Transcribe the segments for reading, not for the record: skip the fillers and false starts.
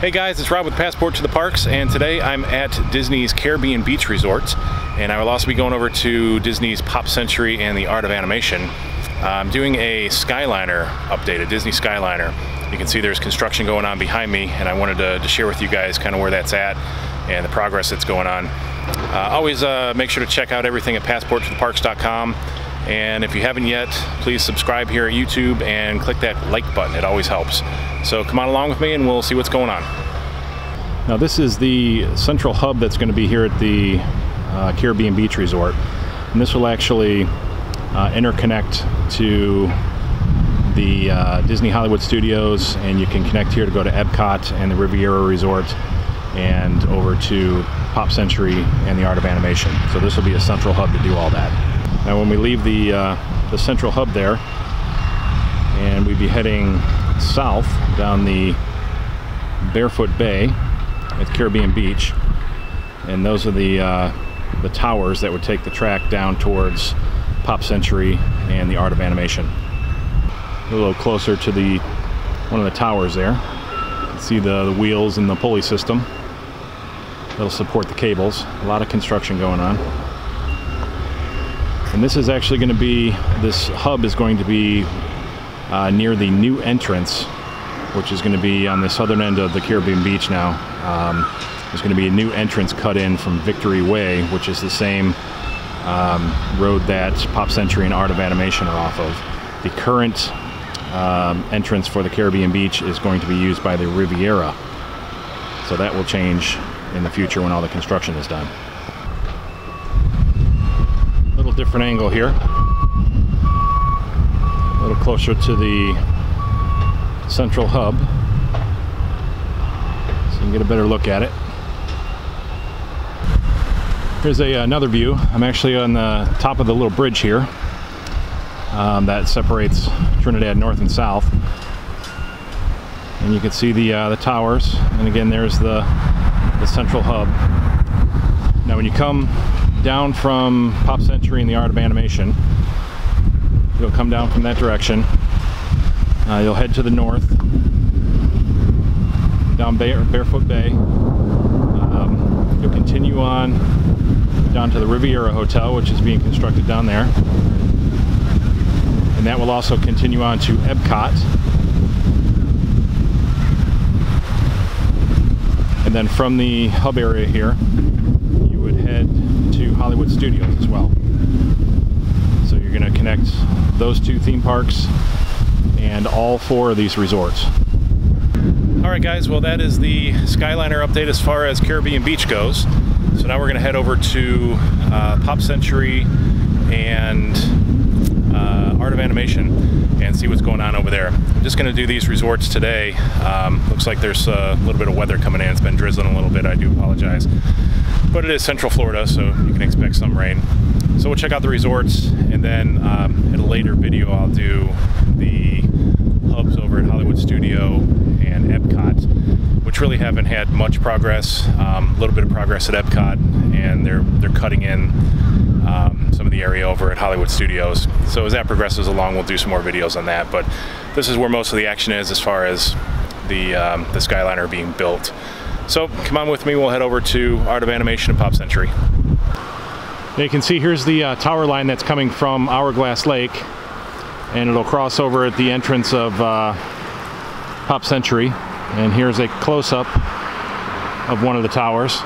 Hey guys, it's Rob with Passport to the Parks, and today I'm at Disney's Caribbean Beach Resort, and I will also be going over to Disney's Pop Century and the Art of Animation. I'm doing a Skyliner update, a Disney Skyliner. You can see there's construction going on behind me, and I wanted to share with you guys kind of where that's at and the progress that's going on. Always make sure to check out everything at passporttotheparks.com, and if you haven't yet, please subscribe here at YouTube and click that like button. It always helps. So come on along with me and we'll see what's going on. Now this is the central hub that's going to be here at the Caribbean Beach Resort, and this will actually interconnect to the Disney Hollywood Studios, and you can connect here to go to Epcot and the Riviera Resort and over to Pop Century and the Art of Animation. So this will be a central hub to do all that. Now when we leave the central hub there, and we'd be heading south down the Barefoot Bay at Caribbean Beach, and those are the towers that would take the track down towards Pop Century and the Art of Animation. A little closer to one of the towers there. You can see the wheels and the pulley system that'll support the cables. A lot of construction going on. And this is actually going to be, this hub is going to be near the new entrance, which is going to be on the southern end of the Caribbean Beach now. There's going to be a new entrance cut in from Victory Way, which is the same road that Pop Century and Art of Animation are off of. The current entrance for the Caribbean Beach is going to be used by the Riviera, so that will change in the future when all the construction is done. A little different angle here, a little closer to the central hub, so you can get a better look at it. Here's another view. I'm actually on the top of the little bridge here that separates Trinidad North and South, and you can see the towers, and again there's the central hub. Now when you come down from Pop Century and the Art of Animation, you'll come down from that direction. You'll head to the north down Barefoot Bay. You'll continue on down to the Riviera Hotel, which is being constructed down there, and that will also continue on to Epcot, and then from the hub area here you would head to Hollywood Studios as well. So you're going to connect those two theme parks and all four of these resorts. Alright guys, well that is the Skyliner update as far as Caribbean Beach goes. So now we're going to head over to Pop Century and Art of Animation and see what's going on over there. I'm just going to do these resorts today. Looks like there's a little bit of weather coming in. It's been drizzling a little bit, I do apologize. But it is Central Florida, so you can expect some rain. So we'll check out the resorts, and then in a later video I'll do the hubs over at Hollywood Studio and Epcot, which really haven't had much progress. A little bit of progress at Epcot, and they're cutting in some of the area over at Hollywood Studios. So as that progresses along, we'll do some more videos on that. But this is where most of the action is as far as the Skyliner being built. So come on with me, we'll head over to Art of Animation and Pop Century. You can see here's the tower line that's coming from Hourglass Lake, and it'll cross over at the entrance of Pop Century. And here's a close-up of one of the towers,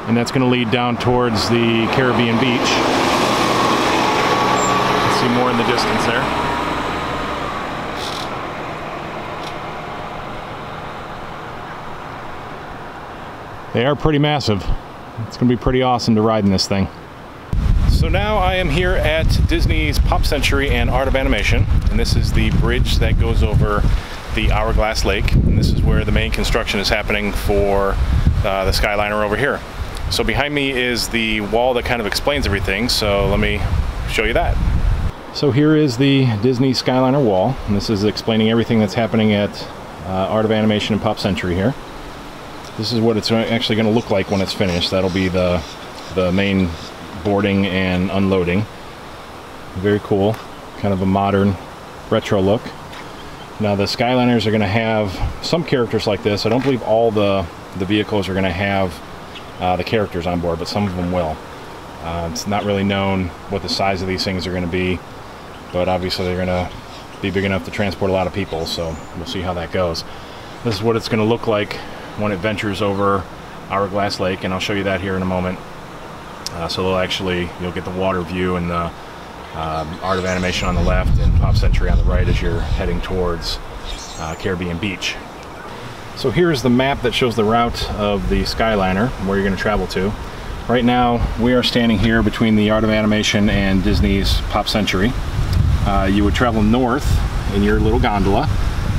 and that's going to lead down towards the Caribbean Beach. You can see more in the distance there. They are pretty massive. It's going to be pretty awesome to ride in this thing. So now I am here at Disney's Pop Century and Art of Animation, and this is the bridge that goes over the Hourglass Lake, and this is where the main construction is happening for the Skyliner over here. So behind me is the wall that kind of explains everything, so let me show you that. So here is the Disney Skyliner wall, and this is explaining everything that's happening at Art of Animation and Pop Century here. This is what it's actually going to look like when it's finished. That'll be the main boarding and unloading. Very cool, kind of a modern retro look. Now the Skyliners are going to have some characters like this. I don't believe all the vehicles are going to have the characters on board, but some of them will. It's not really known what the size of these things are going to be, but obviously they're going to be big enough to transport a lot of people, so we'll see how that goes. This is what it's going to look like when it ventures over Hourglass Lake, and I'll show you that here in a moment. So you'll get the water view and the Art of Animation on the left and Pop Century on the right as you're heading towards Caribbean Beach. So here's the map that shows the route of the Skyliner, where you're going to travel to. Right now we are standing here between the Art of Animation and Disney's Pop Century. You would travel north in your little gondola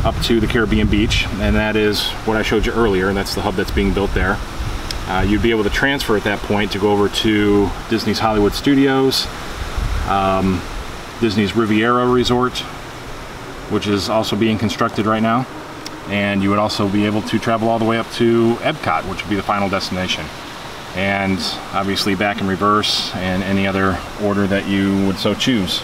up to the Caribbean Beach, and that is what I showed you earlier, and that's the hub that's being built there. You'd be able to transfer at that point to go over to Disney's Hollywood Studios, Disney's Riviera Resort, which is also being constructed right now, and you would also be able to travel all the way up to Epcot, which would be the final destination, and obviously back in reverse and any other order that you would so choose.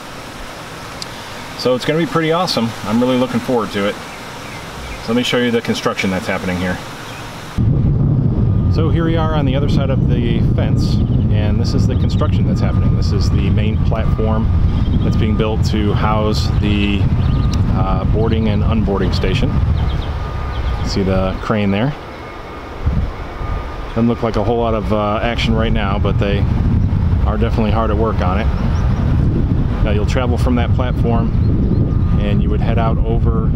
So it's going to be pretty awesome. I'm really looking forward to it. So let me show you the construction that's happening here. So here we are on the other side of the fence, and this is the construction that's happening. This is the main platform that's being built to house the boarding and unboarding station. See the crane there. Doesn't look like a whole lot of action right now, but they are definitely hard at work on it. Now you'll travel from that platform and you would head out over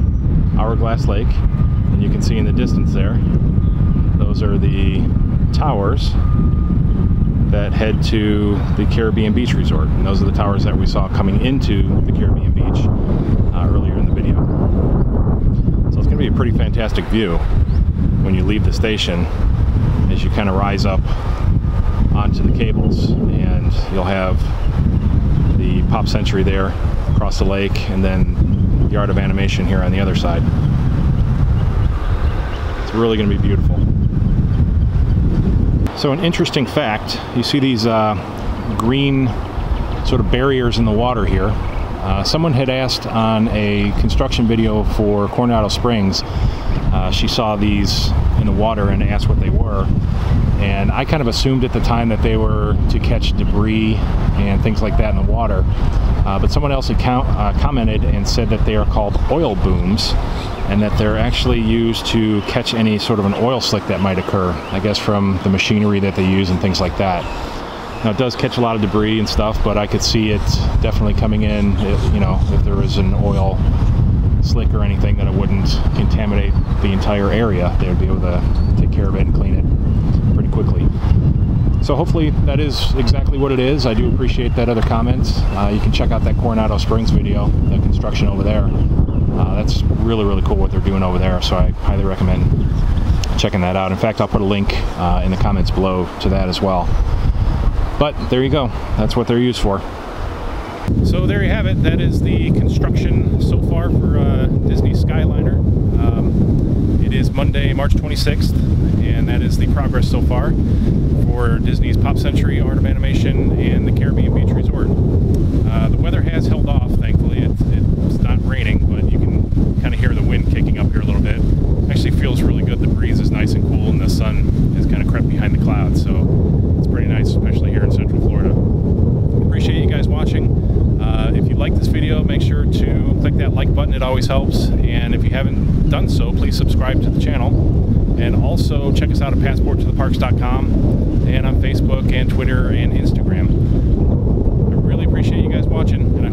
Hourglass Lake, and you can see in the distance there, those are the towers that head to the Caribbean Beach Resort, and those are the towers that we saw coming into the Caribbean Beach earlier in the video. So it's going to be a pretty fantastic view when you leave the station as you kind of rise up onto the cables, and you'll have the Pop Century there across the lake, and then the Art of Animation here on the other side. It's really going to be beautiful. So an interesting fact, you see these green sort of barriers in the water here. Someone had asked on a construction video for Coronado Springs, she saw these in the water and asked what they were, and I kind of assumed at the time that they were to catch debris and things like that in the water, but someone else had commented and said that they are called oil booms, and that they're actually used to catch any sort of an oil slick that might occur, I guess from the machinery that they use and things like that. Now it does catch a lot of debris and stuff, but I could see it definitely coming in, if, you know, if there was an oil slick or anything, that it wouldn't contaminate the entire area. They would be able to take care of it and clean it pretty quickly. So hopefully that is exactly what it is. I do appreciate that other comment. You can check out that Coronado Springs video, the construction over there. That's really, really cool what they're doing over there, so I highly recommend checking that out. In fact, I'll put a link in the comments below to that as well. But there you go. That's what they're used for. So there you have it. That is the construction so far for Disney Skyliner. It is Monday, March 26th, and that is the progress so far for Disney's Pop Century, Art of Animation, and the Caribbean Beach Resort. The weather has held off, thankfully. It's not raining, but you can kind of hear the wind kicking up here a little bit. Actually feels really good. The breeze is nice and cool, and the sun has kind of crept behind the clouds, so it's pretty nice, especially here in Central Florida. Appreciate you guys watching. If you like this video, make sure to click that like button. It always helps. And if you haven't done so, please subscribe to the channel. And also check us out at PassportToTheParks.com and on Facebook and Twitter and Instagram. I really appreciate you guys watching, and I